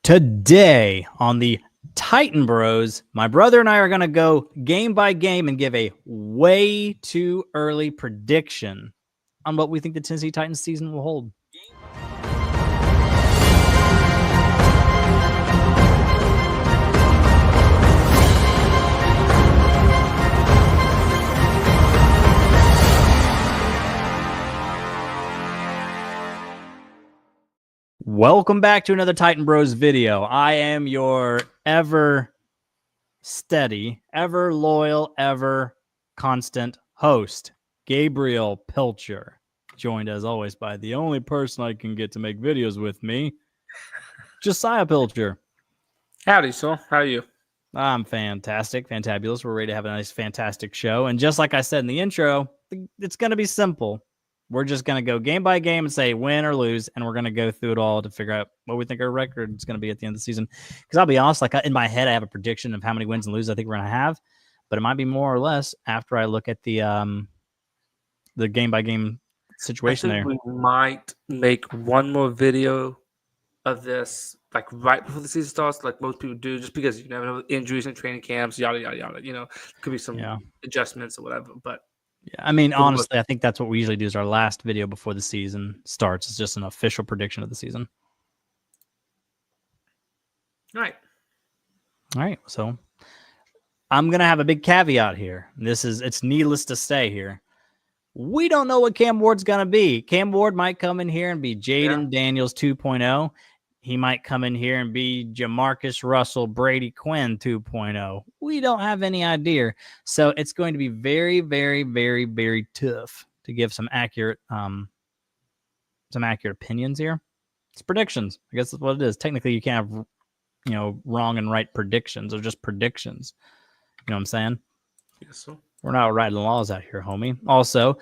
Today on the Titan Bros, my brother and I are going to go game by game and give a way too early prediction on what we think the Tennessee Titans season will hold. Welcome back to another Titan Bros video. I am your ever steady, ever loyal, ever constant host, Gabriel Pilcher, joined as always by the only person I can get to make videos with me, Josiah Pilcher. Howdy, Saul. How are you? I'm fantastic, fantabulous. We're ready to have a nice, fantastic show. And just like I said in the intro, it's going to be simple. We're just going to go game by game and say win or lose, and we're going to go through it all to figure out what we think our record is going to be at the end of the season. Because I'll be honest, like in my head, I have a prediction of how many wins and loses I think we're going to have, but it might be more or less after I look at the game by game situation there. We might make one more video of this, like right before the season starts, like most people do, just because you never know injuries in training camps, yada yada yada. You know, could be some adjustments or whatever, but. Yeah, I mean, honestly, I think that's what we usually do is our last video before the season starts. It's just an official prediction of the season. All right. So I'm going to have a big caveat here. It's needless to say here. We don't know what Cam Ward's going to be. Cam Ward might come in here and be Jaden Daniels 2.0. He might come in here and be Jamarcus Russell, Brady Quinn 2.0. We don't have any idea. So it's going to be very, very, very, very tough to give some accurate opinions here. It's predictions. I guess that's what it is. Technically, you can't have, wrong and right predictions. They're just predictions. You know what I'm saying? Yes, sir. We're not writing laws out here, homie. Also,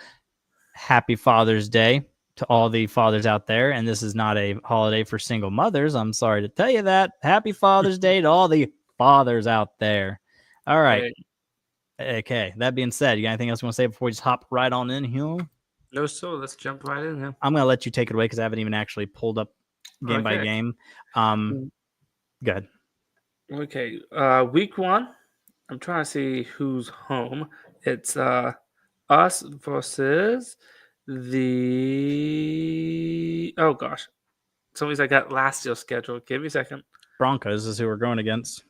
happy Father's Day to all the fathers out there, and this is not a holiday for single mothers. I'm sorry to tell you that. Happy Father's Day to all the fathers out there. All right. Hey. Okay, that being said, you got anything else you want to say before we just hop right on in here? No, so let's jump right in here. I'm going to let you take it away because I haven't even actually pulled up game by game. Go ahead. Okay, week one, I'm trying to see who's home. It's us versus somebody's I got last year's schedule. Give me a second. Broncos is who we're going against.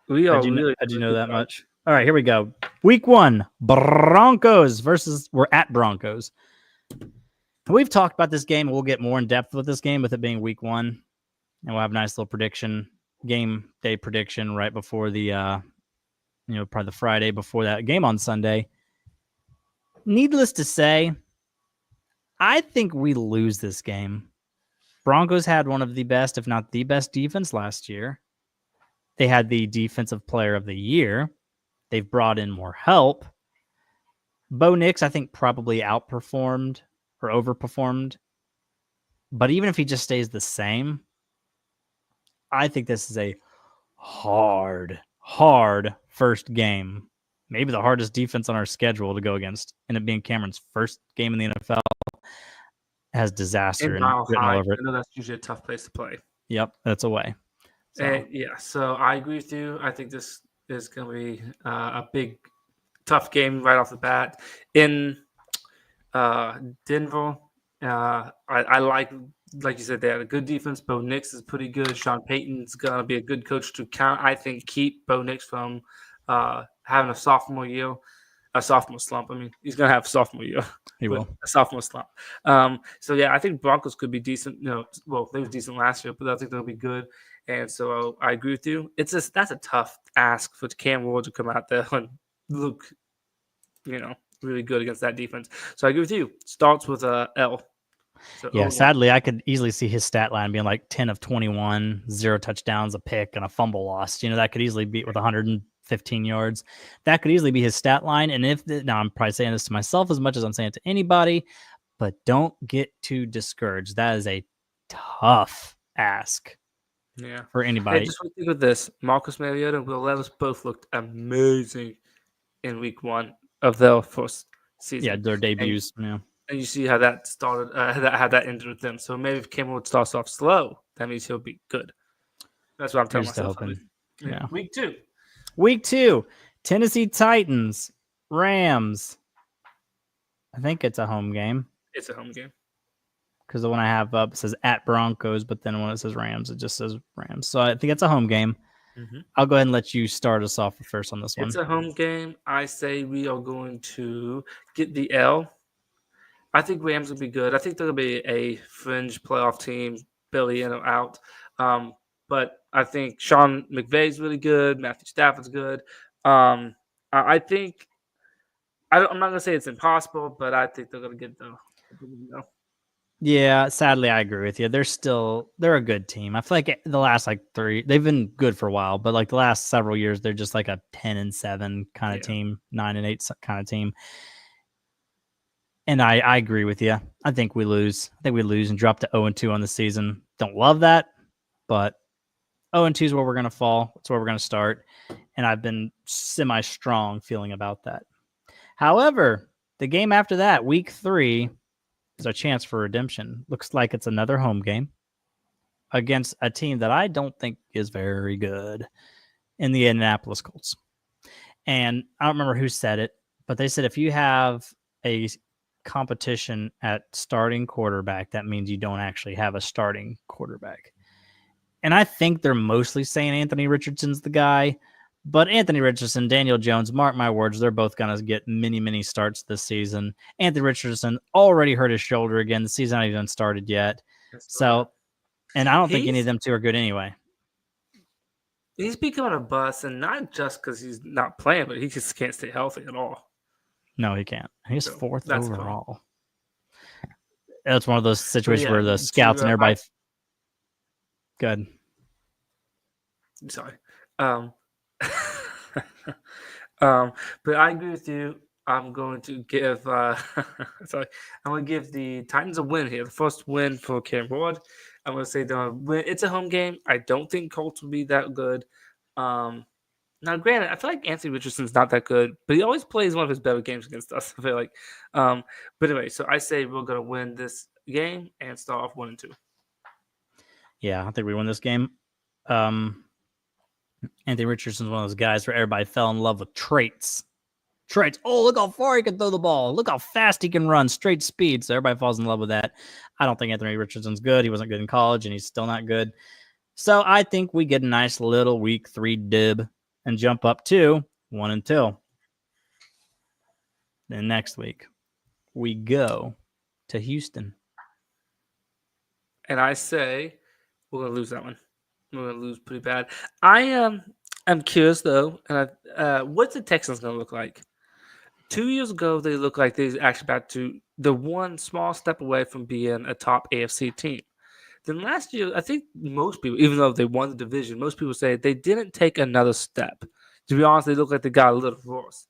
How'd you know that much? All right, here we go. Week one, Broncos versus we're at Broncos. We've talked about this game. We'll get more in depth with this game with it being week one, and we'll have a nice little game day prediction right before the probably the Friday before that game on Sunday. Needless to say, I think we lose this game. Broncos had one of the best, if not the best defense last year. They had the defensive player of the year. They've brought in more help. Bo Nix, I think, probably outperformed or overperformed. But even if he just stays the same, I think this is a hard first game. Maybe the hardest defense on our schedule to go against. And it being Cameron's first game in the NFL has disaster written all over it. I know that's usually a tough place to play. Yep, that's away. So I agree with you. I think this is going to be a big, tough game right off the bat. In Denver, I like you said, they had a good defense. Bo Nix is pretty good. Sean Payton's going to be a good coach to keep Bo Nix from having a sophomore slump. I mean, he's going to have a sophomore year. He will. A sophomore slump. I think Broncos could be decent. They were decent last year, but I think they'll be good. And so I agree with you. That's a tough ask for Cam Ward to come out there and look, really good against that defense. So I agree with you. Starts with a L. So sadly, I could easily see his stat line being like 10 of 21, 0 touchdowns, a pick, and a fumble lost. That could easily be with 115 yards. That could easily be his stat line. And now I'm probably saying this to myself as much as I'm saying it to anybody, but don't get too discouraged. That is a tough ask. Yeah, for anybody. Hey, just think of this: Marcus Mariota and Will Levis both looked amazing in week one of their first season. Yeah, their debuts. And you see how that started, how that ended with them. So maybe if Cam Ward starts off slow, that means he'll be good. That's what I'm telling Here's to myself. hoping. Yeah. Week 2. Week 2, Tennessee Titans, Rams. I think it's a home game It's a home game. because the one I have up says at Broncos, but then when it says Rams, it just says Rams. So I think it's a home game. Mm-hmm. I'll go ahead and let you start us off first on this one. It's a home game. I say we are going to get the L. I think Rams will be good. I think they'll be a fringe playoff team, barely in or out. But I think Sean McVay's really good. Matthew Stafford's good. I think I'm not going to say it's impossible, but I think they're going to get the. Yeah, sadly, I agree with you. They're a good team. I feel like the last they've been good for a while, but like the last several years, they're just like a 10-7 kind of team, 9-8 kind of team. And I agree with you. I think we lose. I think we lose and drop to 0-2 on the season. Don't love that, but 0-2 is where we're going to fall. It's where we're going to start. And I've been semi-strong feeling about that. However, the game after that, week 3, is a chance for redemption. Looks like it's another home game against a team that I don't think is very good in the Indianapolis Colts. And I don't remember who said it, but they said if you have a competition at starting quarterback, that means you don't actually have a starting quarterback. And I think they're mostly saying Anthony Richardson's the guy, but Anthony Richardson, Daniel Jones, mark my words, they're both going to get many starts this season. Anthony Richardson already hurt his shoulder again. The season hasn't even started yet. So, and I don't think any of them two are good anyway. He's becoming a bust, and not just because he's not playing, but he just can't stay healthy at all. No, he can't. He's 4th overall. That's one of those situations where the scouts and everybody. Good. Sorry. But I agree with you. I'm going to give I'm going to give the Titans a win here. The first win for Cam Ward. I'm going to say it's a home game. I don't think Colts will be that good. Now, granted, I feel like Anthony Richardson's not that good, but he always plays one of his better games against us. I feel like. But anyway, so I say we're going to win this game and start off 1-2. Yeah, I think we win this game. Anthony Richardson's one of those guys where everybody fell in love with traits. Oh, look how far he can throw the ball. Look how fast he can run, straight speed. So everybody falls in love with that. I don't think Anthony Richardson's good. He wasn't good in college, and he's still not good. So I think we get a nice little week 3 dib and jump up to 1-2. Then next week, we go to Houston. And I say we're going to lose that one. We're going to lose pretty bad. I'm curious, though, and what's the Texans going to look like? 2 years ago, they looked like they actually back to the one small step away from being a top AFC team. Then last year, I think most people, even though they won the division, most people say they didn't take another step. To be honest, they look like they got a little worse.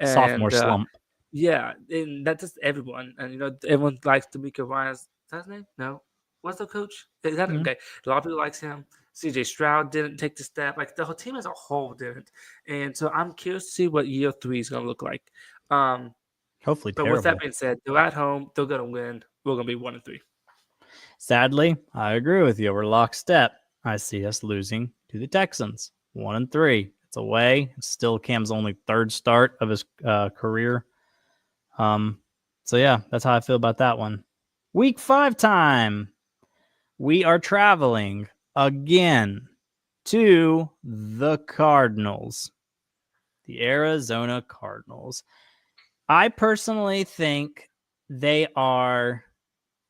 Sophomore slump. Yeah, and that's just everyone. And, everyone likes DeMeco Ryans. Is that his name? No. What's the coach? Okay. A lot of people likes him. CJ Stroud didn't take the step. Like, the whole team as a whole didn't. And so I'm curious to see what year 3 is going to look like. Hopefully, but terrible. With that being said, they're at home. They're going to win. We're going to be 1-3. Sadly, I agree with you. We're lockstep. I see us losing to the Texans, 1-3. It's away. It's still Cam's only 3rd start of his career. So yeah, that's how I feel about that one. Week 5 time. We are traveling again to the Cardinals, the Arizona Cardinals. I personally think they are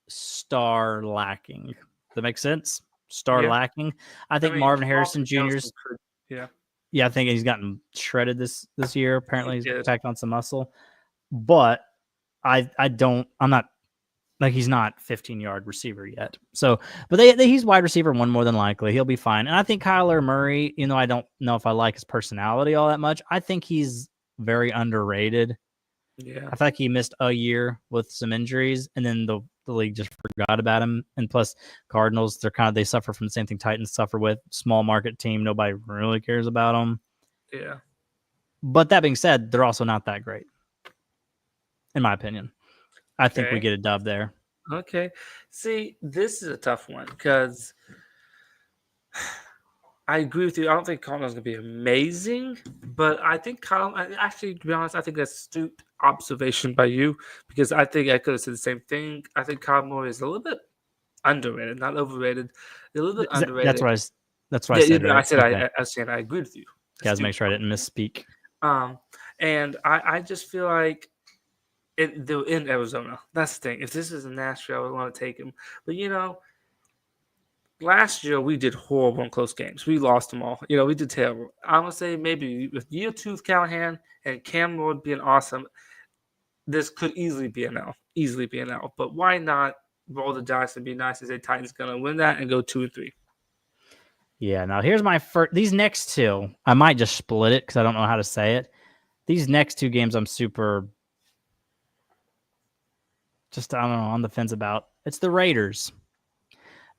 star lacking. Does that make sense? Lacking. I think Marvin Harrison Jr.'s. Yeah, I think he's gotten shredded this year. Apparently, he's packed on some muscle. But I'm not like he's not 15-yard receiver yet. So, but he's wide receiver 1 more than likely. He'll be fine. And I think Kyler Murray, I don't know if I like his personality all that much. I think he's very underrated. Yeah. I feel like he missed a year with some injuries, and then the league just forgot about him. And plus, Cardinals, they suffer from the same thing Titans suffer with. Small market team. Nobody really cares about them. Yeah. But that being said, they're also not that great, in my opinion. I think we get a dub there. Okay. See, this is a tough one because I agree with you. I don't think Cardinals going to be amazing, but I think actually, to be honest, I think that's astute observation by you because I think I could have said the same thing. I think Kyle Moore is a little bit underrated, not overrated, a little bit That's underrated. what that's what I said, right? I said Okay. I said I agree with you. Guys, make sure I didn't misspeak. And I just feel like they're in Arizona. That's the thing. If this is in Nashville, I would want to take him. But last year we did horrible in close games. We lost them all. We did terrible. I'm gonna say maybe with year 2 with Callahan and Cam Ward being awesome, this could easily be an L. Easily be an L. But why not roll the dice and be nice and say Titans gonna win that and go 2-3? Yeah. Now here's my first. These next two, I might just split it because I don't know how to say it. These next two games, I'm super. Just I don't know on the fence about. It's the Raiders.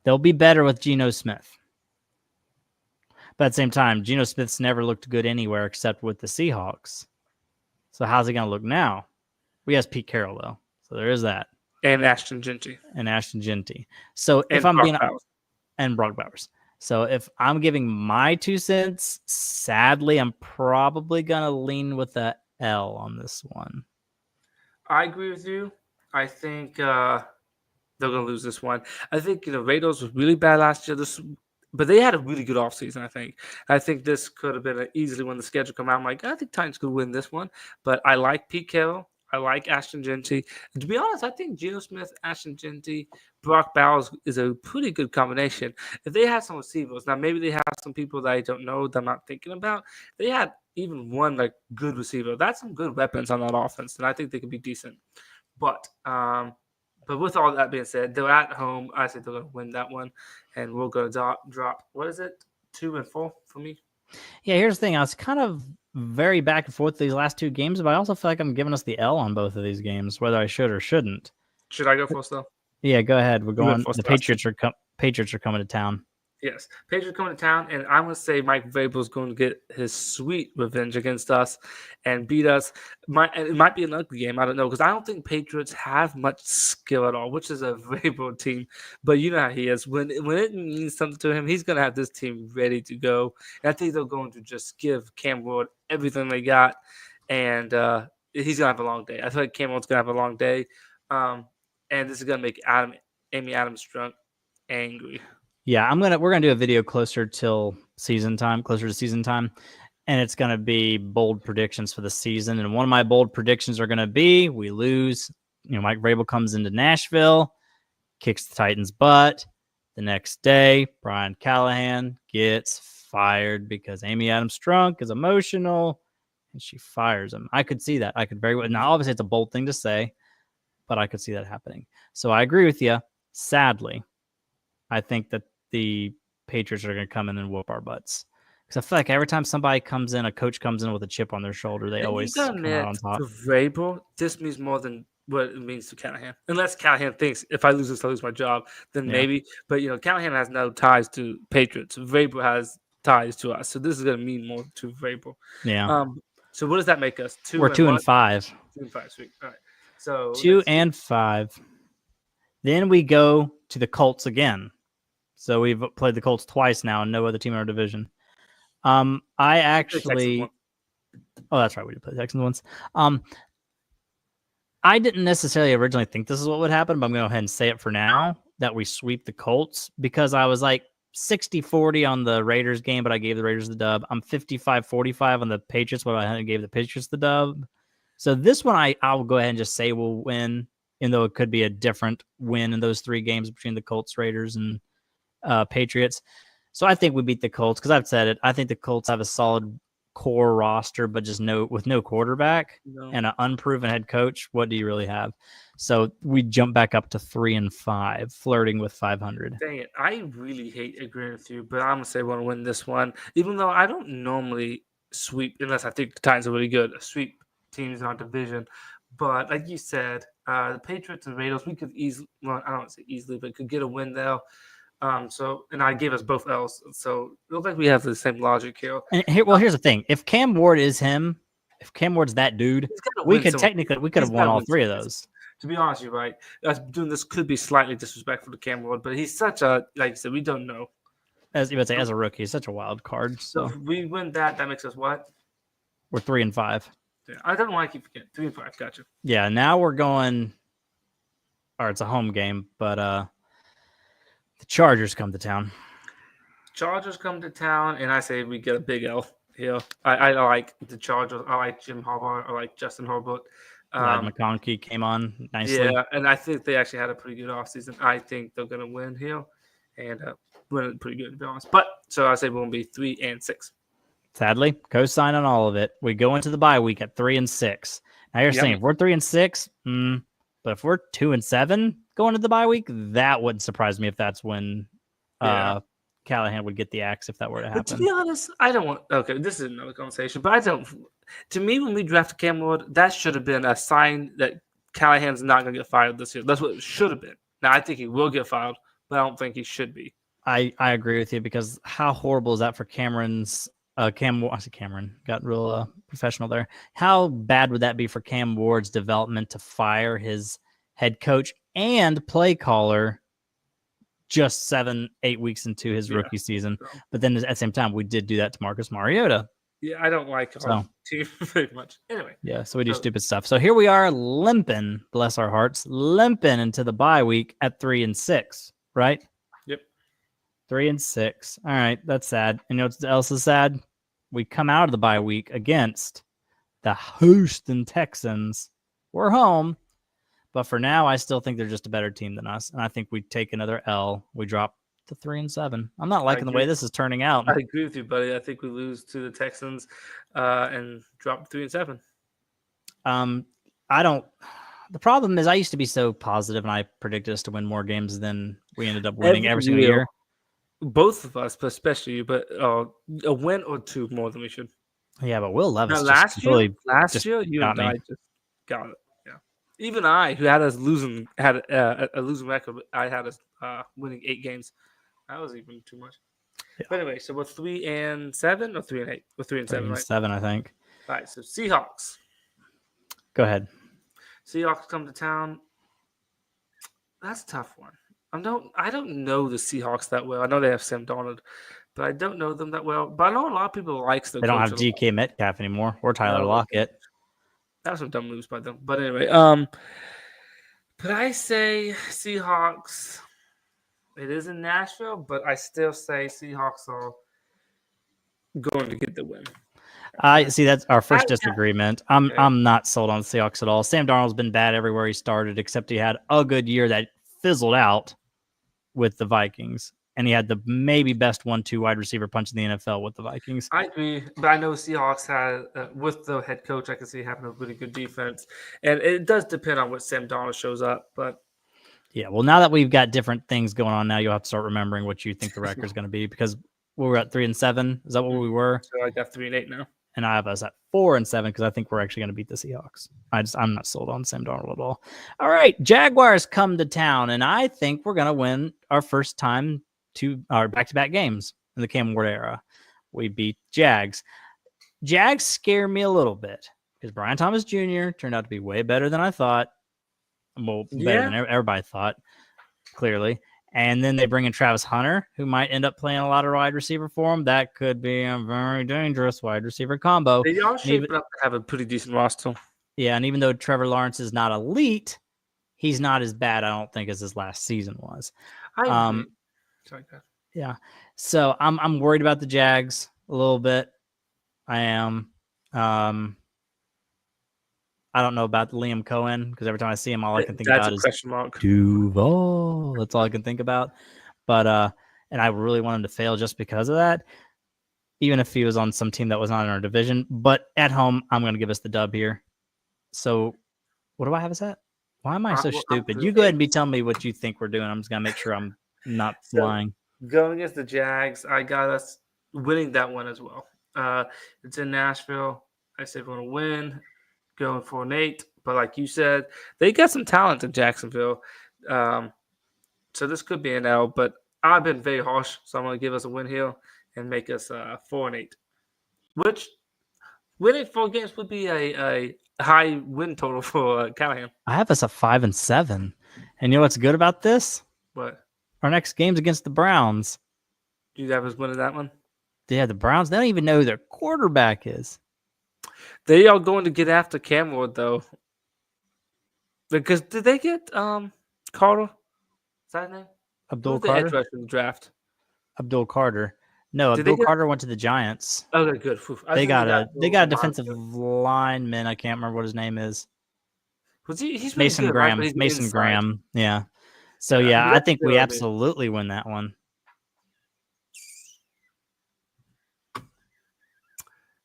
They'll be better with Geno Smith. But at the same time, Geno Smith's never looked good anywhere except with the Seahawks. So how's he going to look now? We have Pete Carroll, though. So there is that. And Ashton Genty. So if I'm being... Bowers. And Brock Bowers. So if I'm giving my 2 cents, sadly, I'm probably going to lean with the L on this one. I agree with you. I think... they're going to lose this one. I think, Raiders was really bad last year, but they had a really good offseason, I think. I think this could have been easily when the schedule come out. I'm like, I think Titans could win this one. But I like Pete Carroll. I like Ashton Genty. And to be honest, I think Geno Smith, Ashton Genty, Brock Bowers is a pretty good combination. If they had some receivers, now maybe they have some people that I don't know that I'm not thinking about. They had even one good receiver. That's some good weapons on that offense, and I think they could be decent. But with all that being said, they're at home. I think they're going to win that one, and we're going to drop. What is it? 2 and 4 for me. Yeah, here's the thing. I was kind of very back and forth these last 2 games, but I also feel like I'm giving us the L on both of these games, whether I should or shouldn't. Should I go first though? Yeah, go ahead. We're going. The Patriots are coming to town. Yes, Patriots coming to town, and I'm going to say Mike Vrabel is going to get his sweet revenge against us and beat us. It might be an ugly game. I don't know, because I don't think Patriots have much skill at all, which is a Vrabel team. But you know how he is. When it means something to him, he's going to have this team ready to go. And I think they're going to just give Cam Ward everything they got, and he's going to have a long day. I feel like Cam Ward's going to have a long day, and this is going to make Amy Adams drunk angry. Yeah, we're gonna do a video closer to season time, and it's gonna be bold predictions for the season. And one of my bold predictions are gonna be we lose. Mike Vrabel comes into Nashville, kicks the Titans' butt. The next day, Brian Callahan gets fired because Amy Adams Strunk is emotional, and she fires him. I could see that. I could very well. Now, obviously, it's a bold thing to say, but I could see that happening. So I agree with you. Sadly, I think that the Patriots are going to come in and whoop our butts. Because I feel like every time somebody comes in, a coach comes in with a chip on their shoulder, they always come out on top. For Vrabel, this means more than what it means to Callahan. Unless Callahan thinks, if I lose this, I lose my job, then maybe. But, Callahan has no ties to Patriots. Vrabel has ties to us. So this is going to mean more to Vrabel. Yeah. So what does that make us? We're 2 and 5. 2 and 5, sweet. All right. So 2 and 5. Then we go to the Colts again. So we've played the Colts twice now and no other team in our division. I actually... Oh, that's right. We did play the Texans once. I didn't necessarily originally think this is what would happen, but I'm going to go ahead and say it for now, that we sweep the Colts, because I was like 60-40 on the Raiders game, but I gave the Raiders the dub. I'm 55-45 on the Patriots, but I gave the Patriots the dub. So this one I'll go ahead and just say we'll win, even though it could be a different win in those 3 games between the Colts, Raiders, and Patriots. So I think we beat the Colts because I've said it. I think the Colts have a solid core roster, but just with no quarterback and an unproven head coach. What do you really have? So we jump back up to 3 and 5, flirting with 500. Dang it. I really hate agreeing with you, but I'm going to say we're going to win this one, even though I don't normally sweep, unless I think the Titans are really good, sweep teams in our division. But like you said, the Patriots and Raiders, we could easily, well, I don't want to say easily, but could get a win there. And I gave us both L's. So it looks like we have the same logic here. And here's the thing: if Cam Ward is him, if Cam Ward's that dude, we could have won all 3 of those. To be honest, you're right. Us doing this could be slightly disrespectful to Cam Ward, but he's such a, like you said, we don't know. as you would say, as a rookie, he's such a wild card. So So if we win that, that makes us what? we're 3-5. Yeah, I don't know why I keep forgetting. 3-5. Gotcha. Yeah, now we're going. Or it's a home game, but the Chargers come to town. Chargers come to town, and I say we get a big L here. I like the Chargers. I like Jim Harbaugh. I like Justin Herbert. Glad McConkey came on nicely. Yeah, and I think they actually had a pretty good offseason. I think they're going to win here and win pretty good, to be honest. But so I say we're going to be 3-6. Sadly, co-sign on all of it. We go into the bye week at 3-6. Now you're saying if we're 3-6, but if we're 2-7 going into the bye week, that wouldn't surprise me if that's when Callahan would get the axe if that were to happen. But to be honest, I don't want. Okay, this is another conversation, but I don't. To me, when we drafted Cam Ward, that should have been a sign that Callahan's not going to get fired this year. That's what it should have been. Now I think he will get fired, but I don't think he should be. I agree with you because how horrible is that for Cameron's I see Cameron got real professional there. How bad would that be for Cam Ward's development to fire his head coach and play caller just 7-8 weeks into his rookie season? But then at the same time, we did do that to Marcus Mariota. Yeah, I don't like our team very much. Anyway. Yeah, so we do stupid stuff. So here we are limping, bless our hearts, limping into the bye week at 3-6, right? Yep. 3-6. All right, that's sad. And you know what else is sad? We come out of the bye week against the Houston Texans. We're home, but for now, I still think they're just a better team than us, and I think we take another L. We drop to 3-7. I'm not liking the way this is turning out. I agree with you, buddy. I think we lose to the Texans and drop 3-7. I don't. The problem is I used to be so positive, and I predicted us to win more games than we ended up winning every single year. Both of us, but especially you, but a win or two more than we should. Yeah, but Will Levis last year, you and I just got it. Yeah, even I, who had us losing, had a losing record. I had us winning 8 games. That was even too much. Yeah. But anyway, so we're 3-7 or 3-8. We're 3-7, right? 7, I think. All right, so Seahawks. Go ahead. Seahawks come to town. That's a tough one. I don't know the Seahawks that well. I know they have Sam Darnold, but I don't know them that well. But I know a lot of people likes them. They don't have DK Metcalf anymore or Tyler Lockett. That was some dumb moves by them. But anyway, but I say Seahawks. It is in Nashville, but I still say Seahawks are going to get the win. I see that's our first disagreement. I'm not sold on the Seahawks at all. Sam Darnold's been bad everywhere he started, except he had a good year that fizzled out with the Vikings, and he had the maybe best 1-2 wide receiver punch in the NFL with the Vikings. I agree, but I know Seahawks had with the head coach, I can see having a really good defense, and it does depend on what Sam Darnold shows up. But yeah, well, now that we've got different things going on, now you'll have to start remembering what you think the record is going to be because we were at 3-7. Is that what we were? So I got 3-8 now. And I have us at 4-7 because I think we're actually going to beat the Seahawks. I'm not sold on Sam Darnold at all. All right, Jaguars come to town, and I think we're going to win our first time to our back-to-back games in the Cam Ward era. We beat Jags. Jags scare me a little bit because Brian Thomas Jr. turned out to be way better than I thought. Well, better than everybody thought, clearly. And then they bring in Travis Hunter, who might end up playing a lot of wide receiver for him. That could be a very dangerous wide receiver combo. They all shaped up to have a pretty decent roster. Yeah, and even though Trevor Lawrence is not elite, he's not as bad, I don't think, as his last season was. Sorry, God. Yeah, so I'm worried about the Jags a little bit. I am. I don't know about Liam Cohen because every time I see him, all I can think about is Duval. That's all I can think about. But and I really want him to fail just because of that, even if he was on some team that was not in our division. But at home, I'm going to give us the dub here. So what do I have us at? Why am I so stupid? You go ahead and telling me what you think we're doing. I'm just going to make sure I'm not lying. Going against the Jags, I got us winning that one as well. It's in Nashville. I said we're going to win. Going 4-8, but like you said, they got some talent in Jacksonville. So this could be an L, but I've been very harsh, so I'm going to give us a win here and make us 4-8. Which winning 4 games would be a high win total for Callahan. I have us at 5-7, and you know what's good about this? What? Our next game's against the Browns. Do you have us winning that one? Yeah, the Browns, they don't even know who their quarterback is. They are going to get after Cam Ward though. Because did they get Carter? Is that his name? Who Abdul was the edge Carter? rusher in the draft? Abdul Carter. No, Did they Abdul get? Carter went to the Giants. Okay, good. Phew. I They think got a they got a Lamar. defensive lineman. I can't remember what his name is. Was he? He's really Mason good, right? But Graham. he's Mason inside. Graham. Yeah. So Yeah, yeah, I that's think we good, I mean. absolutely win that one.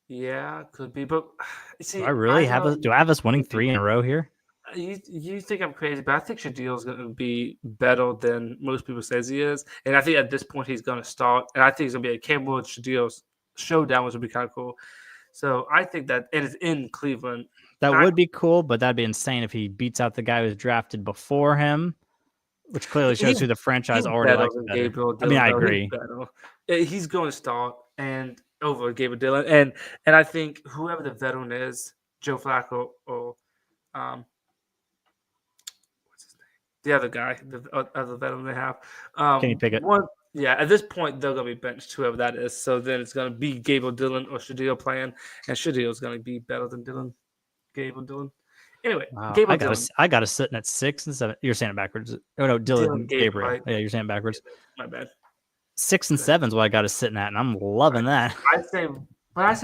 Yeah, could be, but see, Do I really have us? Do I have us winning 3 in a row here? You think I'm crazy, but I think Shaquille is going to be better than most people says he is, and I think at this point he's going to start, and I think it's going to be a Cam Ward Shaquille's showdown, which would be kind of cool. So I think that it is in Cleveland. That would be cool, but that'd be insane if he beats out the guy who was drafted before him, which clearly shows who the franchise He's already better likes than better. Gabriel Dillon. I mean, I though. He's agree. better. He's going to start and over Gabriel Dillon, and I think whoever the veteran is, Joe Flacco or what's his name, the other guy, the other veteran they have. Can you pick it? Yeah, at this point they're going to be benched, whoever that is. So then it's going to be Gabriel Dillon or Shaquille playing, and Shaquille is going to be better than Dillon. Gabriel Dillon. Anyway, Wow. Gabriel I Dillon. got us sitting at 6 and 7. You're saying it backwards. Oh no, Dylan Gabriel. right? Yeah, you're saying it backwards. My bad. 6 and 7 is what I got us sitting at, and I'm loving that. I say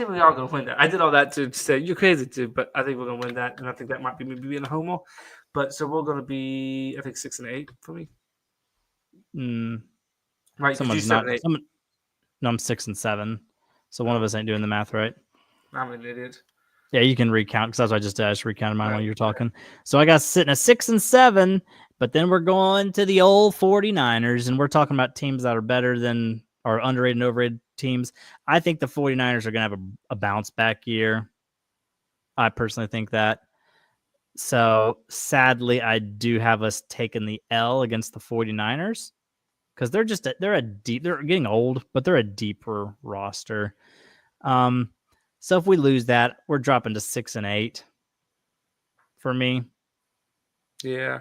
we are going to win that. I did all that to say you're crazy too, but I think we're going to win that, and I think that might be maybe being a homo. But so we're going to be, I think 6 and 8 for me. Right? Someone's not. No, I'm 6 and 7. So one of us ain't doing the math right. I'm an idiot. Yeah, you can recount because that's what I just did. I just recounted mine while you were talking. So I got sitting at 6 and 7, but then we're going to the old 49ers, and we're talking about teams that are better than or underrated and overrated teams. I think the 49ers are going to have a bounce back year. I personally think that. So sadly, I do have us taking the L against the 49ers because they're getting old, but they're a deeper roster. So if we lose that, we're dropping to 6 and 8 for me. Yeah,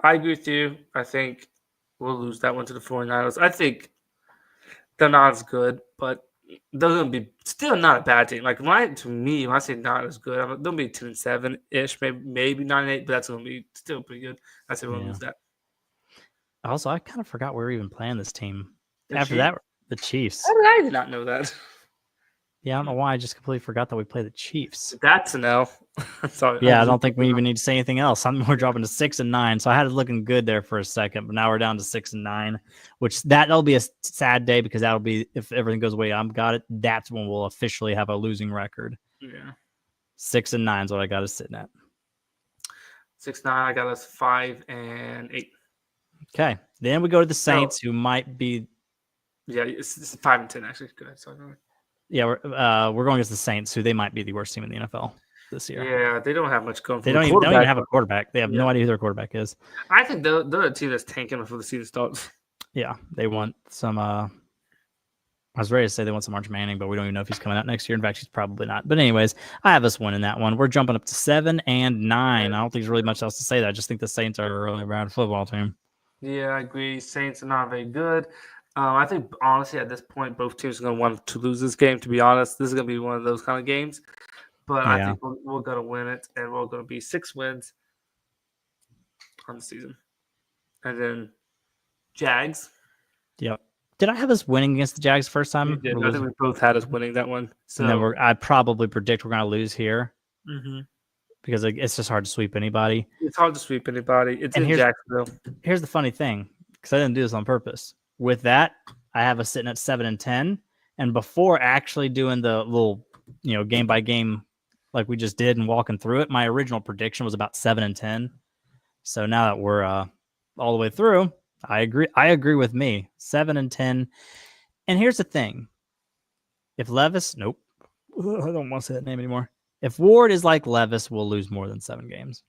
I agree with you. I think we'll lose that one to the 49ers. I think they're not as good, but they're going to be still not a bad team. Like to me, when I say not as good, they'll be 2 and 7 ish, maybe 9 and 8, but that's going to be still pretty good. I say we'll lose that. Also, I kind of forgot we were even playing this team. After that, the Chiefs. How did I did not know that? Yeah, I don't know why. I just completely forgot that we play the Chiefs. That's an L. Sorry. Yeah, I don't think we even need to say anything else. We're dropping to 6 and 9. So I had it looking good there for a second, but now we're down to 6 and 9, which that'll be a sad day because that'll be, if everything goes away, I've got it. That's when we'll officially have a losing record. Yeah. 6 and 9 is what I got us sitting at. 6 9. I got us 5 and 8. Okay. Then we go to the Saints, who might be. Yeah, it's 5 and 10 actually. Go ahead. Sorry. Yeah, we're going against the Saints, who they might be the worst team in the NFL this year. Yeah, they don't have much going. They don't even have a quarterback. They have no idea who their quarterback is. I think they're a team that's tanking before the season starts. Yeah, they want some. I was ready to say they want some Arch Manning, but we don't even know if he's coming out next year. In fact, he's probably not. But anyways, I have us winning that one. We're jumping up to 7 and 9. I don't think there's really much else to say. I just think the Saints are a really bad football team. Yeah, I agree. Saints are not very good. I think, honestly, at this point, both teams are going to want to lose this game, to be honest. This is going to be one of those kind of games. But I think we're going to win it, and we're going to be 6 wins on the season. And then Jags. Yep. Did I have us winning against the Jags first time? We did. I think we both had us winning that one. So. And then I probably predict we're going to lose here. Mm-hmm. Because it's just hard to sweep anybody. It's hard to sweep anybody. It's in Jacksonville. Here's the funny thing, because I didn't do this on purpose. With that, I have us sitting at 7 and 10. And before actually doing the little, game by game like we just did and walking through it, my original prediction was about 7 and 10. So now that we're all the way through, I agree with me. 7 and 10. And here's the thing. If Levis, nope. I don't want to say that name anymore. If Ward is like Levis, we'll lose more than 7 games.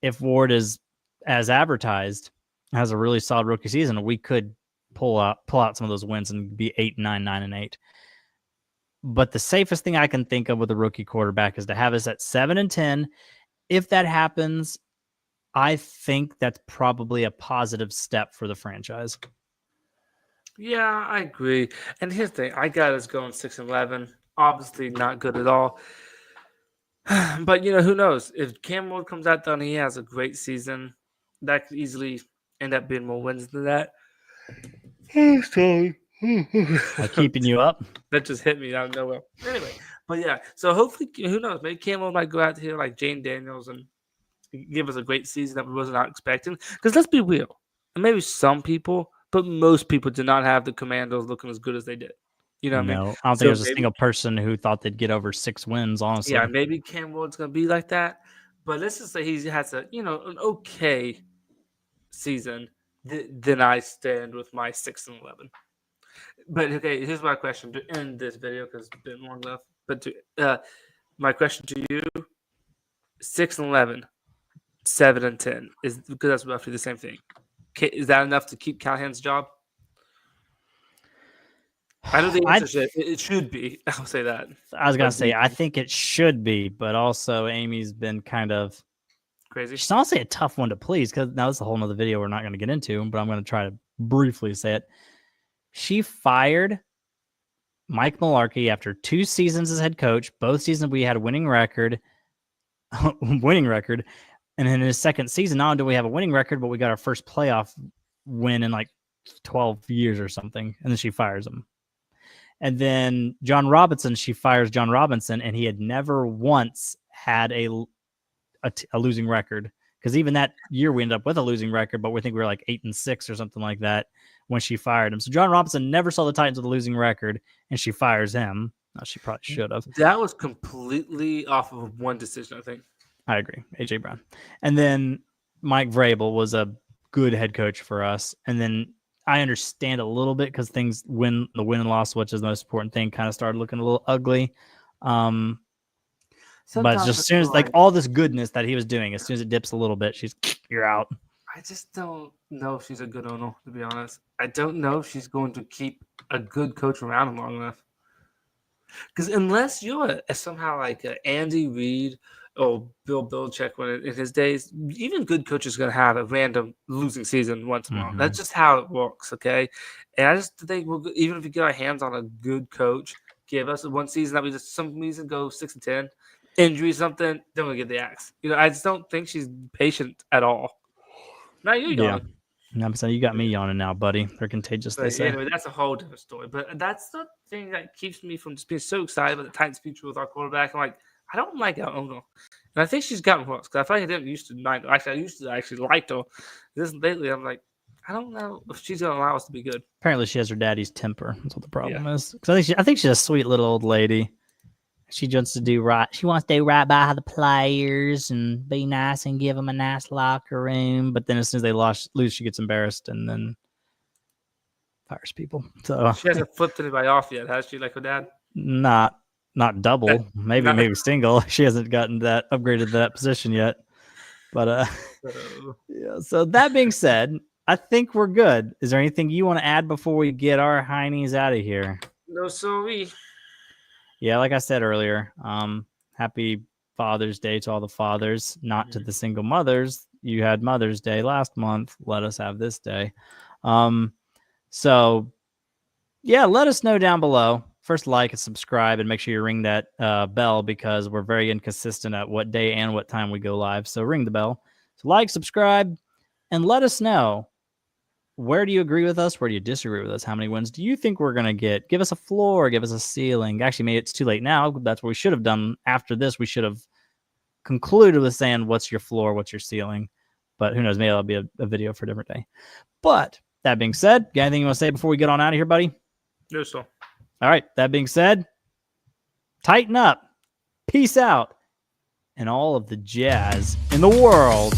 If Ward is as advertised, has a really solid rookie season, we could pull out some of those wins and be 8 and 9, 9 and 8. But the safest thing I can think of with a rookie quarterback is to have us at 7 and 10. If that happens, I think that's probably a positive step for the franchise. Yeah, I agree. And here's the thing: I got us going 6-11. Obviously, not good at all. But who knows? If Cam Ward comes out there and he has a great season, that could easily end up being more wins than that. Oh, sorry. Keeping you up. That just hit me out of nowhere. Anyway, but yeah, so hopefully, who knows? Maybe Cam Ward might go out here like Jane Daniels and give us a great season that we wasn't not expecting. Because let's be real, and maybe some people, but most people did not have the Commandos looking as good as they did. You know what I mean? No, I don't think So there's a maybe, single person who thought they'd get over 6 wins, honestly. yeah, maybe Cam Ward's gonna be like that. But let's just say he has an okay season. Then I stand with my 6-11. But okay, here's my question to end this video because it's been long enough. But my question to you: 6-11, 7-10 is because that's roughly the same thing. Is that enough to keep Callahan's job? I know the answer it should be. I'll say that. I was gonna say I think it should be, but also Amy's been kind of crazy. She's honestly a tough one to please because now this is a whole nother video we're not going to get into, but I'm going to try to briefly say it. She fired Mike Mularkey after 2 seasons as head coach. Both seasons we had a winning record. And in his second season, not only do we have a winning record, but we got our first playoff win in like 12 years or something. And then she fires him. And then John Robinson, she fires John Robinson, and he had never once had a losing record, because even that year we ended up with a losing record, but we think we were like 8-6 or something like that when she fired him. So John Robinson never saw the Titans with a losing record, and she fires him. No, she probably should have. That was completely off of one decision, I think. I agree. AJ Brown. And then Mike Vrabel was a good head coach for us. And then I understand a little bit because the win and loss, which is the most important thing, kind of started looking a little ugly. But just as soon as like all this goodness that he was doing, as soon as it dips a little bit, you're out. I just don't know if she's a good owner, to be honest. I don't know if she's going to keep a good coach around long enough. Because unless you're somehow like Andy Reid or Bill Belichick in his days, even good coaches are going to have a random losing season once in a while. That's just how it works, okay? And I just think even if we get our hands on a good coach, give us one season that we just some reason go 6-10, injury something, then we'll get the axe. I just don't think she's patient at all. Now you're yawning. Yeah. You got me yawning now, buddy. They're contagious, they say. Anyway, that's a whole different story. But that's the thing that keeps me from just being so excited about the Titans' future with our quarterback. I'm like, I don't like our owner. And I think she's gotten worse because I feel like I didn't used to like her. Actually, I used to actually like her. This lately, I'm like, I don't know if she's going to allow us to be good. Apparently, she has her daddy's temper. That's what the problem is. Because I think she's a sweet little old lady. She wants to do right. She wants to do right by the players and be nice and give them a nice locker room. But then as soon as they lose, she gets embarrassed and then fires people. So she hasn't flipped anybody off yet, has she? Like her dad? Not double. Maybe single. She hasn't gotten that upgraded to that position yet. But yeah. So that being said, I think we're good. Is there anything you want to add before we get our heinies out of here? No, sorry. Yeah, like I said earlier, happy Father's Day to all the fathers, not to the single mothers. You had Mother's Day last month. Let us have this day. So, yeah, let us know down below. First, like and subscribe, and make sure you ring that bell because we're very inconsistent at what day and what time we go live. So ring the bell. So like, subscribe, and let us know. Where do you agree with us? Where do you disagree with us? How many wins do you think we're going to get? Give us a floor. Give us a ceiling. Actually, maybe it's too late now. That's what we should have done after this. We should have concluded with saying, what's your floor? What's your ceiling? But who knows? Maybe that'll be a video for a different day. But that being said, got anything you want to say before we get on out of here, buddy? No, sir. All right. That being said, tighten up. Peace out. And all of the jazz in the world.